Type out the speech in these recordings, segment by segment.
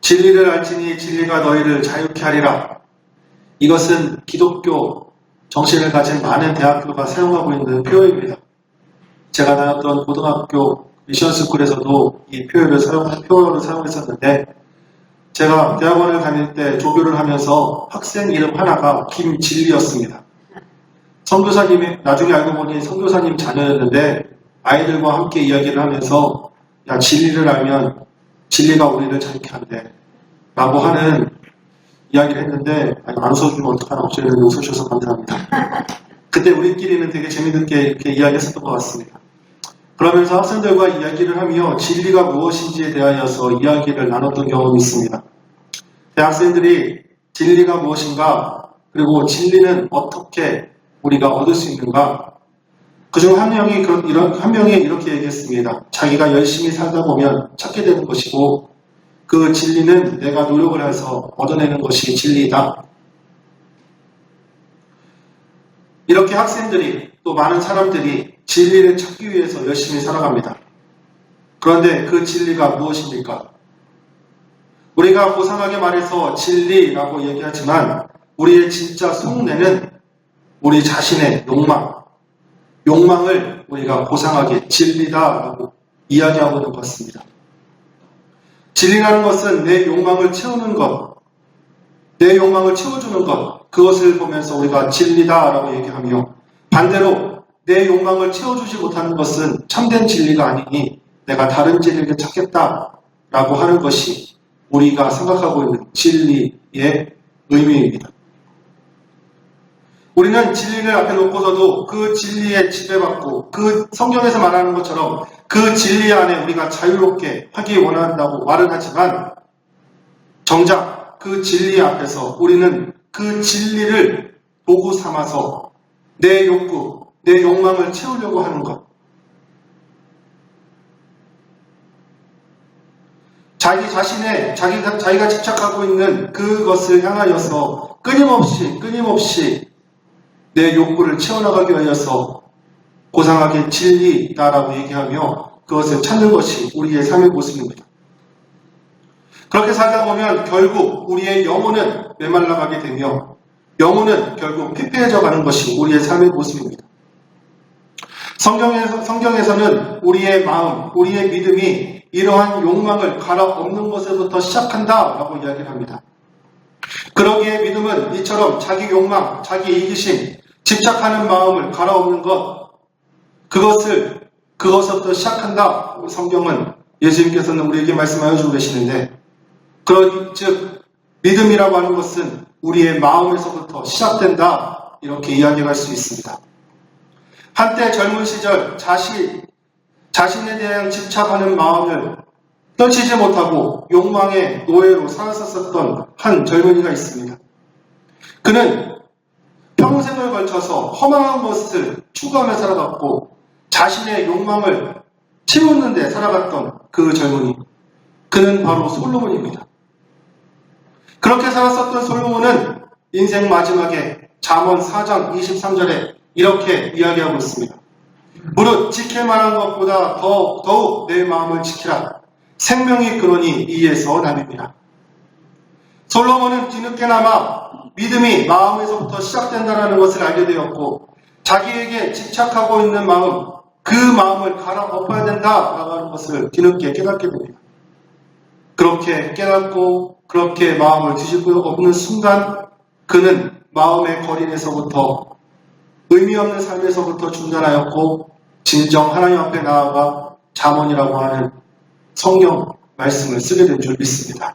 진리를 알지니 진리가 너희를 자유케 하리라. 이것은 기독교 정신을 가진 많은 대학교가 사용하고 있는 표어입니다. 제가 다녔던 고등학교 미션스쿨에서도 이 표어를 사용했었는데, 제가 대학원을 다닐 때 조교를 하면서 학생 이름 하나가 김진리였습니다. 선교사님이, 나중에 알고 보니 선교사님 자녀였는데, 아이들과 함께 이야기를 하면서, 야, 진리를 알면 진리가 우리를 자유케 한대 라고 하는 이야기를 했는데, 안 웃어주면 어떡하나 없었는데 웃어주셔서 감사합니다. 그때 우리끼리는 되게 재미있게 이렇게 이야기했었던 것 같습니다. 그러면서 학생들과 이야기를 하며 진리가 무엇인지에 대하여서 이야기를 나눴던 경험이 있습니다. 대학생들이 진리가 무엇인가, 그리고 진리는 어떻게 우리가 얻을 수 있는가, 그중 한 명이 이렇게 얘기했습니다. 자기가 열심히 살다 보면 찾게 되는 것이고, 그 진리는 내가 노력을 해서 얻어내는 것이 진리다. 이렇게 학생들이, 또 많은 사람들이 진리를 찾기 위해서 열심히 살아갑니다. 그런데 그 진리가 무엇입니까? 우리가 고상하게 말해서 진리라고 얘기하지만, 우리의 진짜 속내는 우리 자신의 욕망을 우리가 고상하게 진리다라고 이야기하고 있는 것 같습니다. 진리라는 것은 내 욕망을 채우는 것, 내 욕망을 채워주는 것, 그것을 보면서 우리가 진리다라고 얘기하며, 반대로 내 욕망을 채워주지 못하는 것은 참된 진리가 아니니 내가 다른 진리를 찾겠다라고 하는 것이 우리가 생각하고 있는 진리의 의미입니다. 우리는 진리를 앞에 놓고서도 그 진리에 지배받고, 그 성경에서 말하는 것처럼 그 진리 안에 우리가 자유롭게 하기 원한다고 말은 하지만, 정작 그 진리 앞에서 우리는 그 진리를 도구 삼아서 내 욕구, 내 욕망을 채우려고 하는 것, 자기가 집착하고 있는 그것을 향하여서 끊임없이 내 욕구를 채워나가기 위해서 고상하게 진리다라고 얘기하며 그것을 찾는 것이 우리의 삶의 모습입니다. 그렇게 살다 보면 결국 우리의 영혼은 메말라가게 되며, 영혼은 결국 피폐해져 가는 것이 우리의 삶의 모습입니다. 성경에서는 우리의 마음, 우리의 믿음이 이러한 욕망을 갈아엎는 것에부터 시작한다라고 이야기를 합니다. 그러기에 믿음은 이처럼 자기 욕망, 자기 이기심, 집착하는 마음을 갈아엎는 것, 그것부터 시작한다. 성경은, 예수님께서는 우리에게 말씀하여 주고 계시는데, 즉 믿음이라고 하는 것은 우리의 마음에서부터 시작된다, 이렇게 이야기할 수 있습니다. 한때 젊은 시절 자신에 대한 집착하는 마음을 떨치지 못하고 욕망의 노예로 살았었던 한 젊은이가 있습니다. 그는 평생을 걸쳐서 허망한 것을 추구하며 살아갔고, 자신의 욕망을 채우는 데 살아갔던 그 젊은이, 그는 바로 솔로몬입니다. 그렇게 살았었던 솔로몬은 인생 마지막에 잠언 4장 23절에 이렇게 이야기하고 있습니다. 무릇 지킬 만한 것보다 더욱 내 마음을 지키라. 생명이 그러니 이에서 남입니다. 솔로몬은 뒤늦게나마 믿음이 마음에서부터 시작된다는 것을 알게 되었고, 자기에게 집착하고 있는 마음, 그 마음을 갈아엎어야 된다라고 하는 것을 뒤늦게 깨닫게 됩니다. 그렇게 깨닫고 그렇게 마음을 뒤집어엎는 순간, 그는 마음의 거린에서부터, 의미 없는 삶에서부터 중단하였고, 진정 하나님 앞에 나아가 잠언이라고 하는 성경 말씀을 쓰게 된 줄 믿습니다.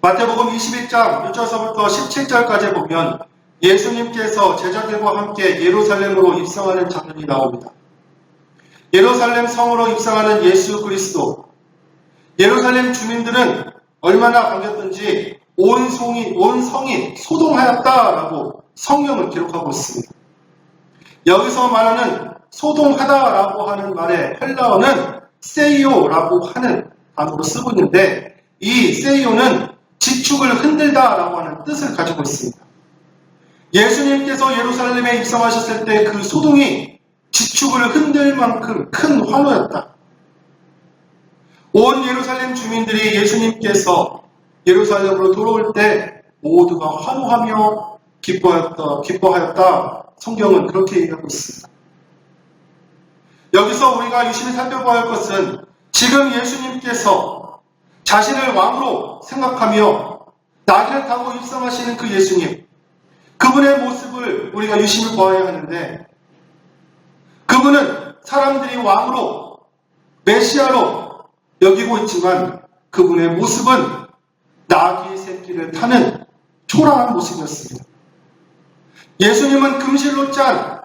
마태복음 21장 6절서부터 17절까지 보면 예수님께서 제자들과 함께 예루살렘으로 입성하는 장면이 나옵니다. 예루살렘 성으로 입성하는 예수 그리스도, 예루살렘 주민들은 얼마나 반겼던지 온 성이 소동하였다라고 성경을 기록하고 있습니다. 여기서 말하는 소동하다라고 하는 말의 헬라어는 세이오라고 하는 단어로 쓰고 있는데, 이 세이오는 지축을 흔들다라고 하는 뜻을 가지고 있습니다. 예수님께서 예루살렘에 입성하셨을 때 그 소동이 지축을 흔들 만큼 큰 환호였다. 온 예루살렘 주민들이 예수님께서 예루살렘으로 돌아올 때 모두가 환호하며 기뻐하였다. 성경은 그렇게 얘기하고 있습니다. 여기서 우리가 유심히 살펴봐야 할 것은 지금 예수님께서 자신을 왕으로 생각하며 나귀를 타고 입성하시는 그 예수님, 그분의 모습을 우리가 유심히 보아야 하는데, 그분은 사람들이 왕으로 메시아로 여기고 있지만 그분의 모습은 나귀 새끼를 타는 초라한 모습이었습니다. 예수님은 금실로 짠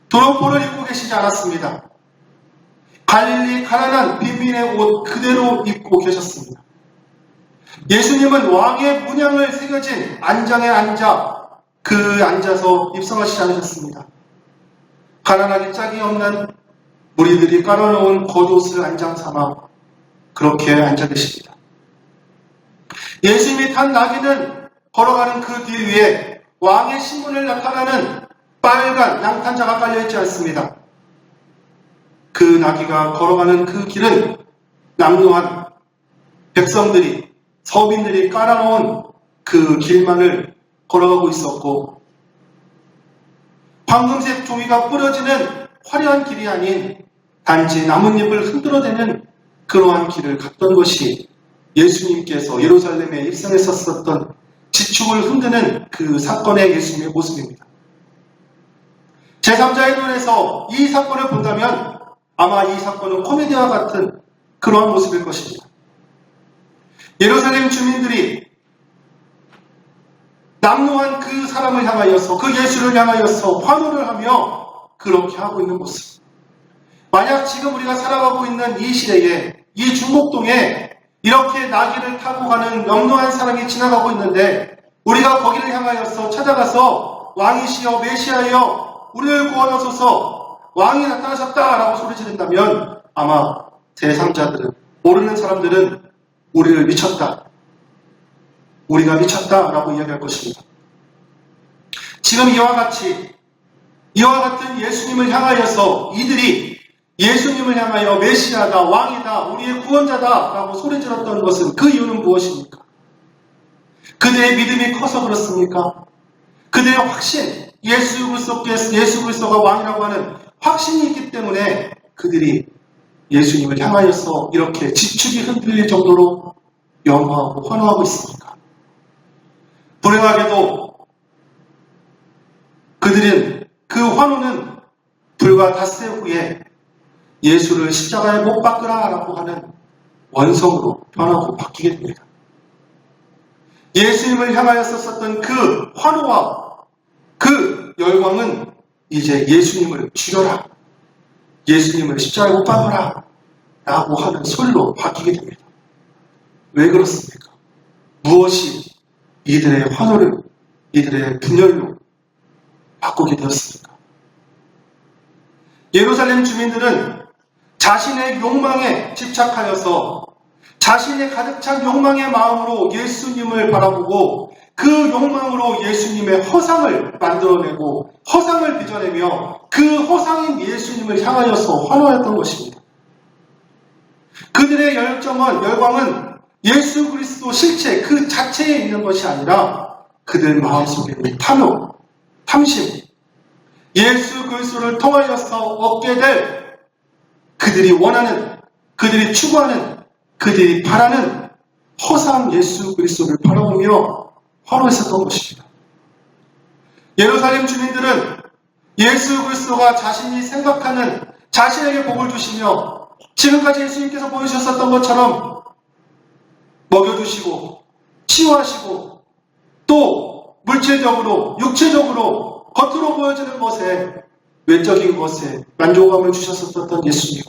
도로포를 입고 계시지 않았습니다. 갈릴리 가난한 빈민의 옷 그대로 입고 계셨습니다. 예수님은 왕의 문양을 새겨진 안장에 앉아서 입성하시지 않으셨습니다. 가난하기 짝이 없는 무리들이 깔아놓은 겉옷을 안장 삼아 그렇게 앉아 계십니다. 예수님이 탄 나귀는 걸어가는 그 뒤 위에 왕의 신분을 나타나는 빨간 양탄자가 깔려있지 않습니다. 그 나귀가 걸어가는 그 길은 남루한 백성들이, 서민들이 깔아놓은 그 길만을 걸어가고 있었고, 황금색 종이가 뿌려지는 화려한 길이 아닌 단지 나뭇잎을 흔들어대는 그러한 길을 갔던 것이 예수님께서 예루살렘에 입성했었던 지축을 흔드는 그 사건의 예수님의 모습입니다. 제3자의 눈에서 이 사건을 본다면 아마 이 사건은 코미디와 같은 그러한 모습일 것입니다. 예루살렘 주민들이 남루한 그 사람을 향하여서, 그 예수를 향하여서 환호를 하며 그렇게 하고 있는 모습. 만약 지금 우리가 살아가고 있는 이 시대에, 이 중곡동에 이렇게 나귀를 타고 가는 영롱한 사람이 지나가고 있는데 우리가 거기를 향하여서 찾아가서 왕이시여 메시아여 우리를 구원하소서 왕이 나타나셨다라고 소리 지른다면 아마 제3자들은, 모르는 사람들은 우리를 미쳤다, 우리가 미쳤다라고 이야기할 것입니다. 지금 이와 같은 예수님을 향하여서 이들이 예수님을 향하여 메시아다, 왕이다, 우리의 구원자다 라고 소리질렀던 것은 그 이유는 무엇입니까? 그들의 믿음이 커서 그렇습니까? 그들의 확신, 예수 그리스도가 왕이라고 하는 확신이 있기 때문에 그들이 예수님을 향하여서 이렇게 지축이 흔들릴 정도로 영화하고 환호하고 있습니까? 불행하게도 그들은 그 환호는 불과 닷새 후에 예수를 십자가에 못 박으라 라고 하는 원성으로 변하고 바뀌게 됩니다. 예수님을 향하여서 썼던 그 환호와 그 열광은 이제 예수님을 죽여라, 예수님을 십자가에 못 박으라 라고 하는 소리로 바뀌게 됩니다. 왜 그렇습니까? 무엇이 이들의 환호를, 이들의 분열로 바꾸게 되었습니까? 예루살렘 주민들은 자신의 욕망에 집착하여서 자신의 가득 찬 욕망의 마음으로 예수님을 바라보고 그 욕망으로 예수님의 허상을 만들어내고 허상을 빚어내며 그 허상인 예수님을 향하여서 환호했던 것입니다. 그들의 열광은 예수 그리스도 실체 그 자체에 있는 것이 아니라 그들 마음속에 있는 탐심, 예수 그리스도를 통하여서 얻게 될 그들이 원하는, 그들이 추구하는, 그들이 바라는 허상 예수 그리스도를 바라보며 환호했었던 것입니다. 예루살렘 주민들은 예수 그리스도가 자신이 생각하는 자신에게 복을 주시며 지금까지 예수님께서 보여주셨었던 것처럼 먹여주시고 치유하시고 또 물질적으로, 육체적으로 겉으로 보여지는 것에, 외적인 것에 만족감을 주셨었던 예수님.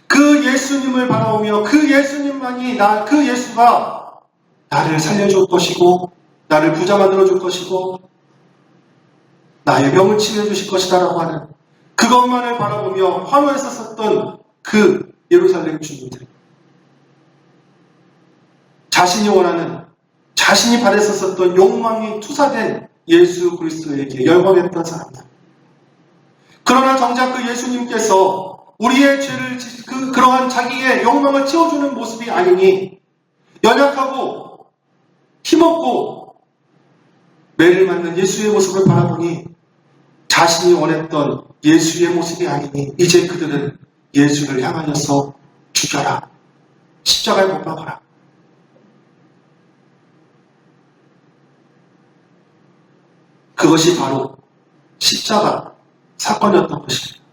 그 예수님을 바라보며 그 예수님만이 그 예수가 나를 살려줄 것이고 나를 부자 만들어줄 것이고 나의 병을 치료해주실 것이다 라고 하는 그것만을 바라보며 환호했었던 그 예루살렘 주민들. 자신이 원하는, 자신이 바랬었던 욕망이 투사된 예수 그리스도에게 열광했던 사람들. 그러나 정작 그 예수님께서 우리의 죄를 그러한 자기의 욕망을 채워주는 모습이 아니니 연약하고 힘없고 매를 맞는 예수의 모습을 바라보니 자신이 원했던 예수의 모습이 아니니 이제 그들은 예수를 향하여서 죽여라. 십자가에 못 박아라. 그것이 바로 십자가 사건이었던 것입니다.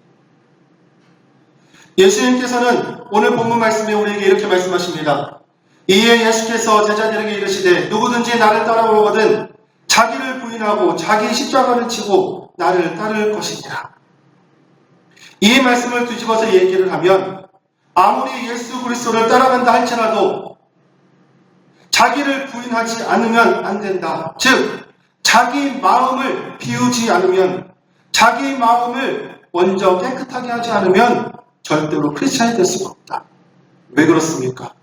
예수님께서는 오늘 본문 말씀에 우리에게 이렇게 말씀하십니다. 이에 예수께서 제자들에게 이르시되 누구든지 나를 따라오거든 자기를 부인하고 자기 십자가를 지고 나를 따를 것이니라. 이 말씀을 뒤집어서 얘기를 하면 아무리 예수 그리스도를 따라간다 할지라도 자기를 부인하지 않으면 안 된다. 즉 자기 마음을 비우지 않으면, 자기 마음을 먼저 깨끗하게 하지 않으면 절대로 크리스찬이 될 수가 없다. 왜 그렇습니까?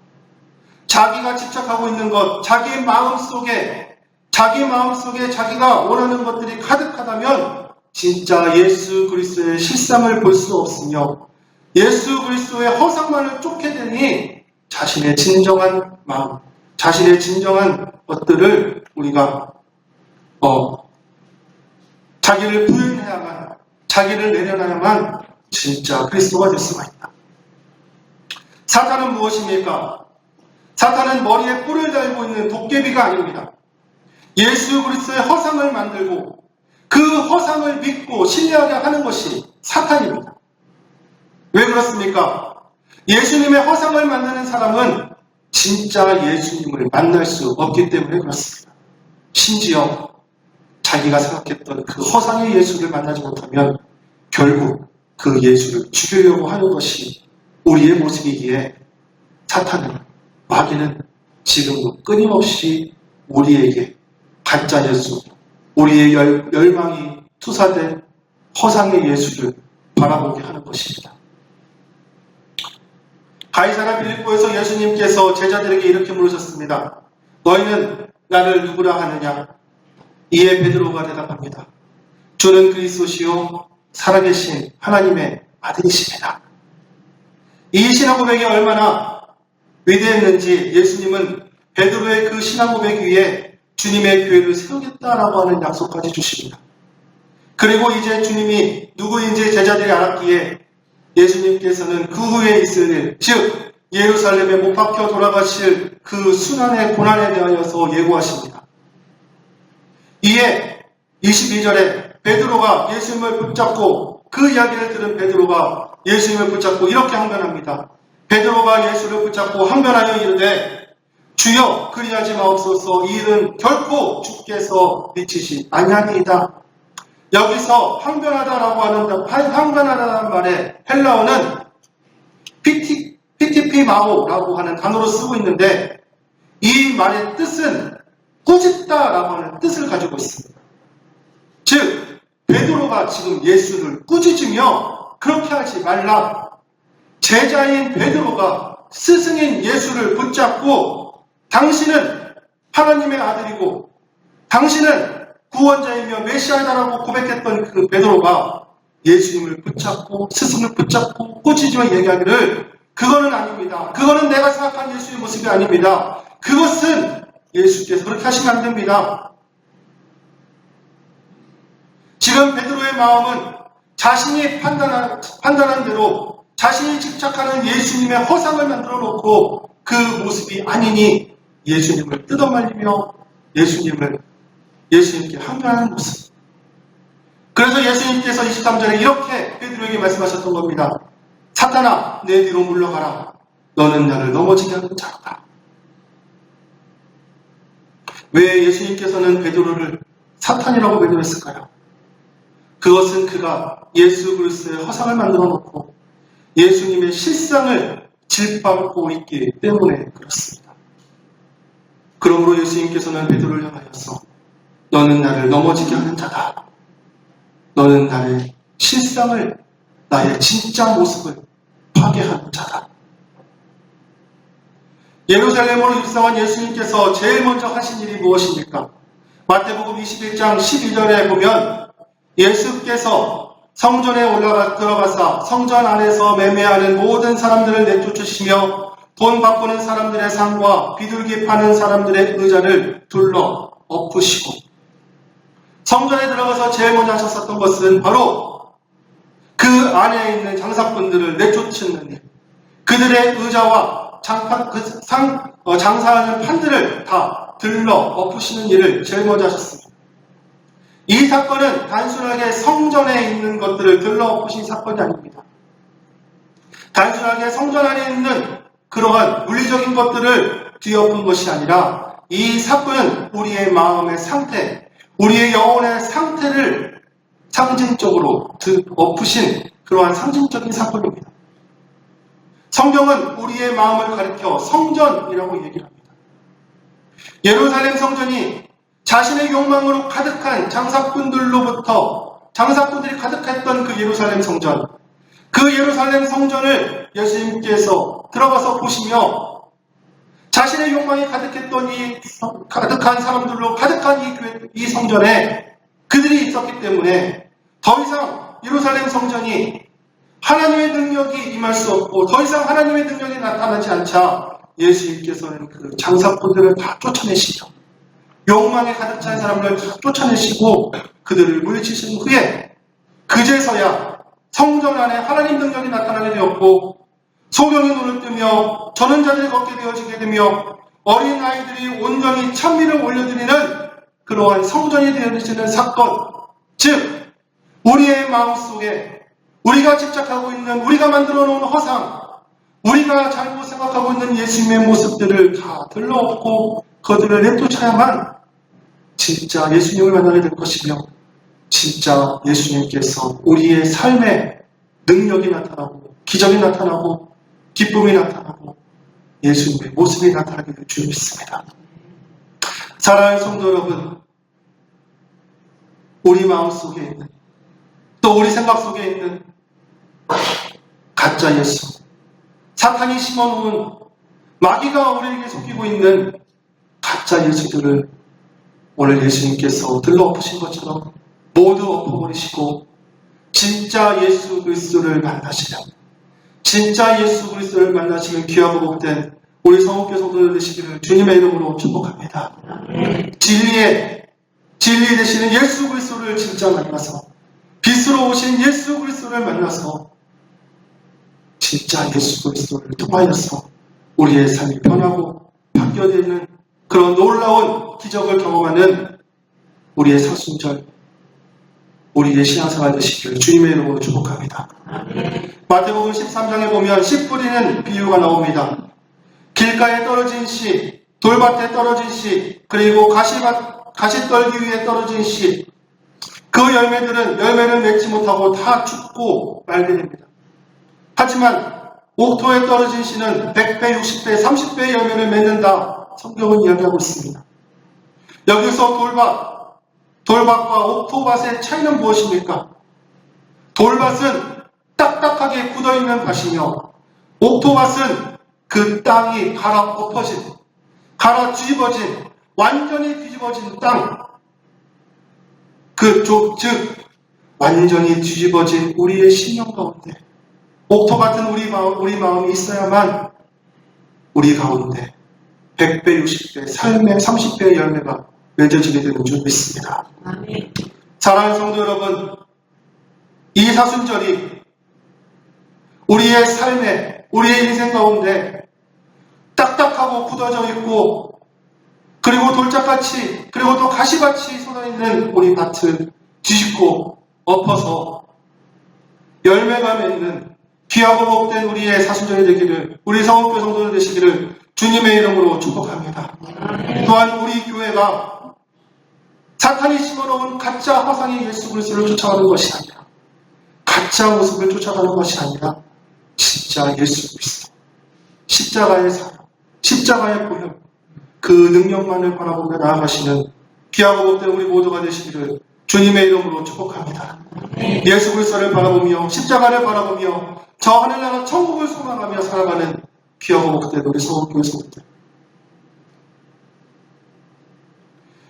자기가 집착하고 있는 것, 자기 마음 속에 자기가 원하는 것들이 가득하다면 진짜 예수 그리스도의 실상을 볼 수 없으며 예수 그리스도의 허상만을 쫓게 되니 자신의 진정한 마음, 자신의 진정한 것들을 우리가 자기를 부인해야만, 자기를 내려놔야만 진짜 그리스도가 될 수가 있다. 사탄은 무엇입니까? 사탄은 머리에 뿔을 달고 있는 도깨비가 아닙니다. 예수 그리스도의 허상을 만들고 그 허상을 믿고 신뢰하게 하는 것이 사탄입니다. 왜 그렇습니까? 예수님의 허상을 만드는 사람은 진짜 예수님을 만날 수 없기 때문에 그렇습니다. 심지어 자기가 생각했던 그 허상의 예수를 만나지 못하면 결국 그 예수를 죽이려고 하는 것이 우리의 모습이기에 사탄은, 마귀는 지금도 끊임없이 우리에게 가짜 예수, 우리의 열망이 투사된 허상의 예수를 바라보게 하는 것입니다. 가이사랴 빌립보에서 예수님께서 제자들에게 이렇게 물으셨습니다. 너희는 나를 누구라 하느냐? 이에 베드로가 대답합니다. 주는 그리스도시요 살아계신 하나님의 아들이십니다. 이 신앙 고백이 얼마나 위대했는지 예수님은 베드로의 그 신앙 고백 위에 주님의 교회를 세우겠다라고 하는 약속까지 주십니다. 그리고 이제 주님이 누구인지 제자들이 알았기에 예수님께서는 그 후에 있을 일, 즉 예루살렘에 못 박혀 돌아가실 그 순환의 고난에 대하여서 예고하십니다. 이에 22절에 베드로가 예수님을 붙잡고, 그 이야기를 들은 베드로가 예수님을 붙잡고 이렇게 항변합니다. 베드로가 예수를 붙잡고 항변하여 이르되 주여 그리하지 마옵소서. 이 일은 결코 주께서 미치시 아니하니이다. 여기서 항변하다라는 말에 헬라어는 피티피마오라고 하는 단어로 쓰고 있는데 이 말의 뜻은 꾸짖다라고 하는 뜻을 가지고 있습니다. 즉 베드로가 지금 예수를 꾸짖으며 그렇게 하지 말라. 제자인 베드로가 스승인 예수를 붙잡고 당신은 하나님의 아들이고 당신은 구원자이며 메시아다라고 고백했던 그 베드로가 예수님을 붙잡고 스승을 붙잡고 꾸짖으며 얘기하기를 그거는 아닙니다. 그거는 내가 생각한 예수의 모습이 아닙니다. 그것은 예수께서 그렇게 하시면 안 됩니다. 지금 베드로의 마음은 자신이 판단한 대로 자신이 집착하는 예수님의 허상을 만들어 놓고 그 모습이 아니니 예수님을 뜯어말리며 예수님께 항변하는 모습. 그래서 예수님께서 23절에 이렇게 베드로에게 말씀하셨던 겁니다. 사탄아, 내 뒤로 물러가라. 너는 나를 넘어지게 하는 자로다. 왜 예수님께서는 베드로를 사탄이라고 매도했을까요? 그것은 그가 예수 그리스도의 허상을 만들어 놓고 예수님의 실상을 질밟고 있기 때문에 그렇습니다. 그러므로 예수님께서는 베드로를 향하여서 너는 나를 넘어지게 하는 자다. 너는 나의 실상을, 나의 진짜 모습을 파괴하는 자다. 예루살렘으로 입성한 예수님께서 제일 먼저 하신 일이 무엇입니까? 마태복음 21장 12절에 보면 예수께서 성전에 들어가사 성전 안에서 매매하는 모든 사람들을 내쫓으시며 돈 바꾸는 사람들의 상과 비둘기 파는 사람들의 의자를 둘러 엎으시고, 성전에 들어가서 제일 먼저 하셨었던 것은 바로 그 안에 있는 장사꾼들을 내쫓는 일, 그들의 의자와 장사하는 판들을 다 들러 엎으시는 일을 제일 먼저 하셨습니다. 이 사건은 단순하게 성전에 있는 것들을 들러 엎으신 사건이 아닙니다. 단순하게 성전 안에 있는 그러한 물리적인 것들을 뒤엎은 것이 아니라 이 사건은 우리의 마음의 상태, 우리의 영혼의 상태를 상징적으로 엎으신 그러한 상징적인 사건입니다. 성경은 우리의 마음을 가리켜 성전이라고 얘기를 합니다. 예루살렘 성전이 자신의 욕망으로 가득한 장사꾼들이 가득했던 그 예루살렘 성전, 그 예루살렘 성전을 예수님께서 들어가서 보시며 자신의 욕망이 가득했던 가득한 사람들로 가득한 이 성전에 그들이 있었기 때문에 더 이상 예루살렘 성전이 하나님의 능력이 임할 수 없고 더 이상 하나님의 능력이 나타나지 않자 예수님께서는 그 장사꾼들을 다 쫓아내시죠. 욕망에 가득 찬 사람들을 다 쫓아내시고 그들을 물리치신 후에 그제서야 성전 안에 하나님 능력이 나타나게 되었고 소경이 눈을 뜨며 저는 자들이 걷게 되어지게 되며 어린 아이들이 온전히 찬미를 올려드리는 그러한 성전이 되어지는 사건, 즉 우리의 마음속에 우리가 집착하고 있는, 우리가 만들어 놓은 허상, 우리가 잘못 생각하고 있는 예수님의 모습들을 다 들러엎고 그들을 내쫓아야만 진짜 예수님을 만나게 될 것이며 진짜 예수님께서 우리의 삶에 능력이 나타나고 기적이 나타나고 기쁨이 나타나고 예수님의 모습이 나타나게 될 줄 믿습니다. 사랑하는 성도 여러분, 우리 마음속에 있는 또 우리 생각 속에 있는 가짜 예수, 사탄이 심어놓은 마귀가 우리에게 속이고 있는 가짜 예수들을 오늘 예수님께서 들러엎으신 것처럼 모두 엎어버리시고 진짜 예수 그리스도를 만나시면, 진짜 예수 그리스도를 만나시면 귀하고 복된 우리 성읍교회 성도들 되시기를 주님의 이름으로 축복합니다. 진리 되시는 예수 그리스도를 진짜 만나서, 빛으로 오신 예수 그리스도를 만나서 진짜 예수 그리스도를 통하여서 우리의 삶이 변하고 바뀌어지는 그런 놀라운 기적을 경험하는 우리의 사순절, 우리의 신앙생활 되시기를 주님의 이름으로 축복합니다. 마태복음 13장에 보면 씨 뿌리는 비유가 나옵니다. 길가에 떨어진 씨, 돌밭에 떨어진 씨, 그리고 가시떨기 위에 떨어진 씨, 그 열매를 맺지 못하고 다 죽고 말게 됩니다. 하지만 옥토에 떨어진 씨는 100배, 60배, 30배의 열매를 맺는다. 성경은 이야기하고 있습니다. 여기서 돌밭과 옥토밭의 차이는 무엇입니까? 돌밭은 딱딱하게 굳어있는 밭이며 옥토밭은 그 땅이 갈아 뒤집어진, 완전히 뒤집어진 땅, 즉 완전히 뒤집어진 우리의 심령 가운데 옥토밭은 우리 마음이 있어야만 우리 가운데 100배, 60배, 삶의 30배의 열매가 맺어지게 되는 줄 믿습니다. 아멘. 사랑하는 성도 여러분, 이 사순절이 우리의 삶에, 우리의 인생 가운데 딱딱하고 굳어져 있고 그리고 돌짝같이 그리고 또 가시같이 쏟아있는 우리 밭을 뒤집고 엎어서 열매가 맺는 귀하고 복된 우리의 사순절이 되기를, 우리 성읍교회 성도들 되시기를 주님의 이름으로 축복합니다. 또한 우리 교회가 사탄이 심어놓은 가짜 허상의 예수 그리스도를 쫓아가는 것이 아니라, 가짜 모습을 쫓아가는 것이 아니라 진짜 예수 그리스도, 십자가의 사랑, 십자가의 보혈, 그 능력만을 바라보며 나아가시는 귀하고 복된 우리 모두가 되시기를 주님의 이름으로 축복합니다. 예수 그리스도를 바라보며 십자가를 바라보며 저 하늘나라 천국을 소망하며 살아가는 귀하고 복된 우리 성읍교회 성도들,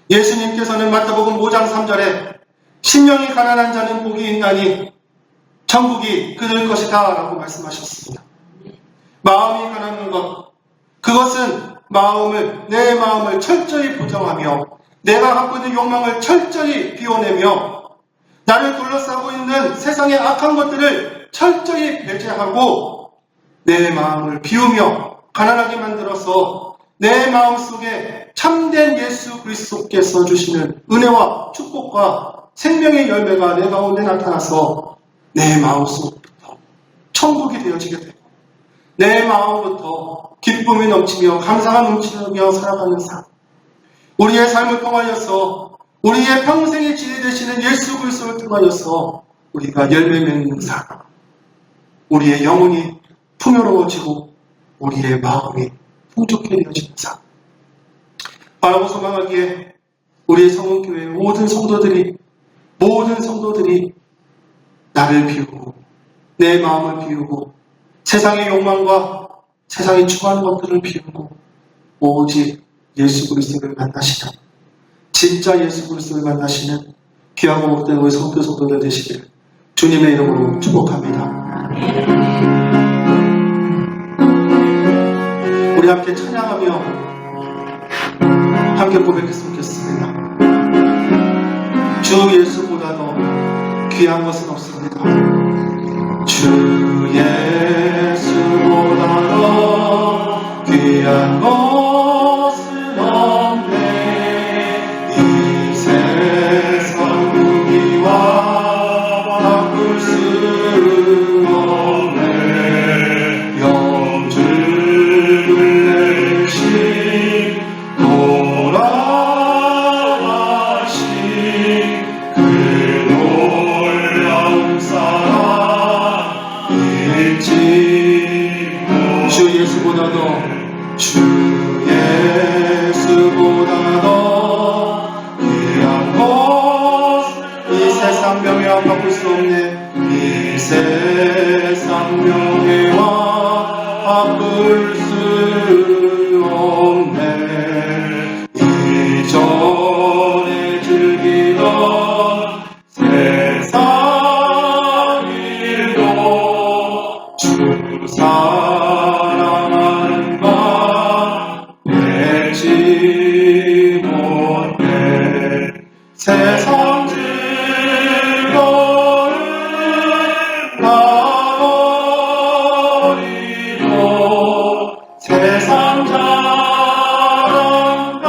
예수님께서는 마태복음 5장 3절에 심령이 가난한 자는 복이 있나니 천국이 그들 것이다 라고 말씀하셨습니다. 마음이 가난한 것, 그것은 내 마음을 철저히 보정하며 내가 갖고 있는 욕망을 철저히 비워내며 나를 둘러싸고 있는 세상의 악한 것들을 철저히 배제하고 내 마음을 비우며 가난하게 만들어서 내 마음속에 참된 예수 그리스도께서 주시는 은혜와 축복과 생명의 열매가 내 가운데 나타나서 내 마음속부터 천국이 되어지게 되고 내 마음부터 기쁨이 넘치며 감사가 넘치며 살아가는 삶, 우리의 삶을 통하여서 우리의 평생의 진리 되시는 예수 그리스도를 통하여서 우리가 열매 맺는 삶, 우리의 영혼이 풍요로워지고 우리의 마음이 풍족해 되어지는 삶, 바라고 소망하기에 우리의 성원교회 모든 성도들이 나를 비우고 내 마음을 비우고 세상의 욕망과 세상이 추구하는 것들을 비우고 오직 예수 그리스도를 만나시는, 진짜 예수 그리스도를 만나시는 귀하고 복된 우리 성도들 되시기를 주님의 이름으로 축복합니다. 우리 함께 찬양하며 함께 고백했으면 좋겠습니다. 주 예수보다 더 귀한 것은 없습니다. 주 예수보다 더 귀한 것은 없네. 이 세상 무기와 바꿀 수 없네. 영주를 내신 돌아가신 그 놀라운 사랑 일지 주 예수보다 더 귀한 것 이 세상 명예와 바꿀 수 없네. 이 세상 명예와 바꿀 수 없네. 이전에 즐기던 세상 일도 주 사랑하는 것 맺지 못해. 세상 즐거움을 나버리고 세상 자랑과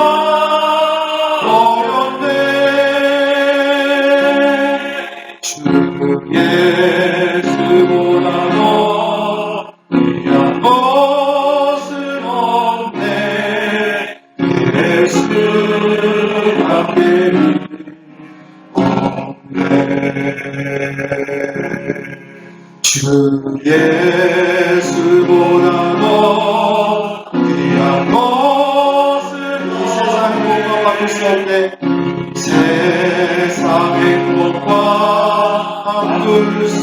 어렵네. 주 예수보다 더 귀한 것은 없네. 예수 앞에 주 예수보다 더 귀한 것은 이 세상 행복과 바꿀 수 없네. 세상 행복과 바꿀 수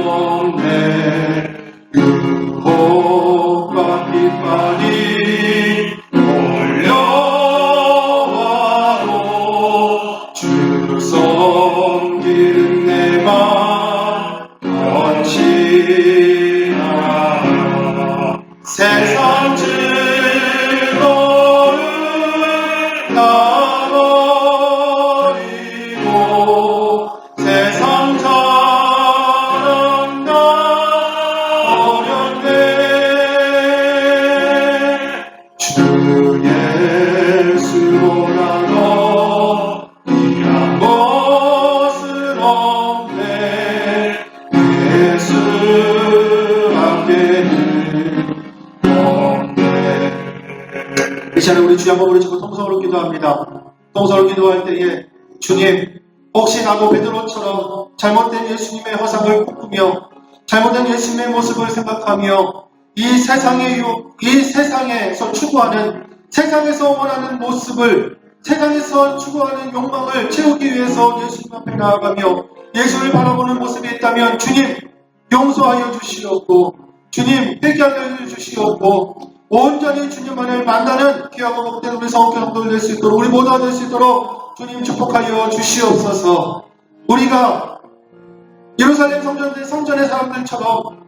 없네. 유혹과 핍박이 몰려와도 주 섬기는 내 맘 변치나. 세상 즐거움을 나버리고 세상 자랑과 어렵네. 주 예수보다 더 귀한 것은 없네. 예수 앞에는 없네. 이 시간에 우리 주여 한번 부르시고 통성으로 기도합니다. 통성으로 기도할 때에 주님, 혹시 나도 베드로처럼 잘못된 예수님의 허상을 꿈꾸며 잘못된 예수님의 모습을 생각하며 이 세상에서 추구하는, 세상에서 원하는 모습을, 세상에서 추구하는 욕망을 채우기 위해서 예수님 앞에 나아가며 예수를 바라보는 모습이 있다면 주님 용서하여 주시옵고, 주님 회개하여 주시옵고, 온전히 주님만을 만나는 귀하고 복된 우리 성교 성도들 될 수 있도록, 우리 모두가 될 수 있도록 주님 축복하여 주시옵소서. 우리가 예루살렘 성전의 사람들처럼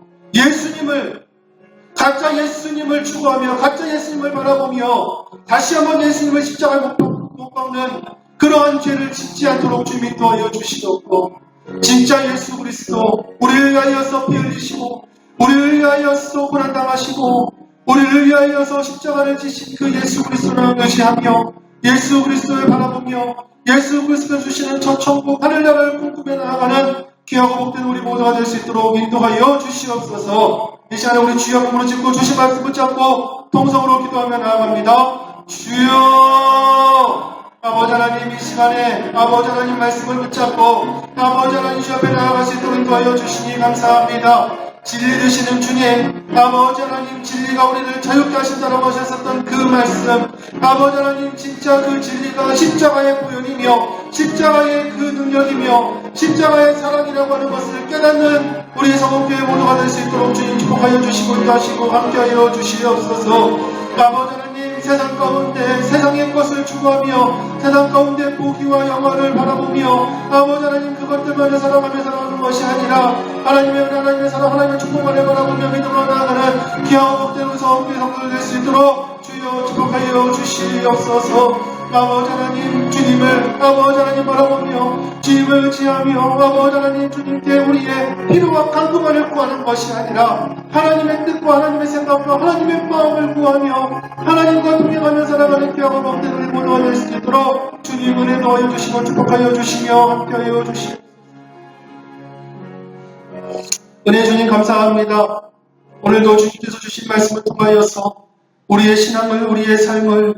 가짜 예수님을 추구하며 가짜 예수님을 바라보며 다시 한번 예수님을 십자가에 못 박는 그러한 죄를 짓지 않도록 주님이 도와여 주시옵고, 진짜 예수 그리스도 우리를 위하여서 피 흘리시고 우리를 위하여서 고난당하시고 우리를 위하여서 십자가를 지신 그 예수 그리스도를 의지하며 예수 그리스도를 바라보며 예수 그리스도가 주시는 첫 천국 하늘나라를 꿈꾸며 나아가는 귀하고 복된 우리 모두가 될 수 있도록 인도하여 주시옵소서. 이 시간에 우리 주여 몸으로 짚고 주신 말씀 붙잡고 통성으로 기도하며 나아갑니다. 주여, 아버지 하나님, 이 시간에 아버지 하나님 말씀을 붙잡고 아버지 하나님 주 앞에 나아갈 수 있도록 인도하여 주시니 감사합니다. 진리 되시는 주님, 아버지 하나님, 진리가 우리를 자유케 하신다라고 하셨었던 그 말씀, 아버지 하나님, 진짜 그 진리가 십자가의 보혈이며 십자가의 그 능력이며 십자가의 사랑이라고 하는 것을 깨닫는 우리 성원교회 모두가 될 수 있도록 주님 축복하여 주시고 인도하시고 함께하여 주시옵소서. 아버지 하나님, 세상 가운데 세상의 것을 추구하며 세상 가운데 보기와 영화를 바라보며 아버지 하나님 그것들만을 살아가며 살아가는 것이 아니라 하나님의 은혜, 하나님의 사랑, 하나님의 축복만을 바라보며 믿음으로 나아가는 귀하고 복된 우리 성교회 성도들 될 수 있도록 주여 축복하여 주시옵소서. 아버지 하나님, 주님을 아버지 하나님 바라보며 주님을 의지하며 아버지 하나님, 주님께 우리의 필요와 간구만을 구하는 것이 아니라 하나님의 뜻과 하나님의 생각과 하나님의 마음을 구하며 하나님과 동행하며 살아가는 귀하고 복된 우리 모두가 될 수 있도록 주님 은혜 더하여 주시고 축복하여 주시며 함께하여 주시옵소서. 은혜 주님 감사합니다. 오늘도 주님께서 주신 말씀을 통하여서 우리의 신앙을, 우리의 삶을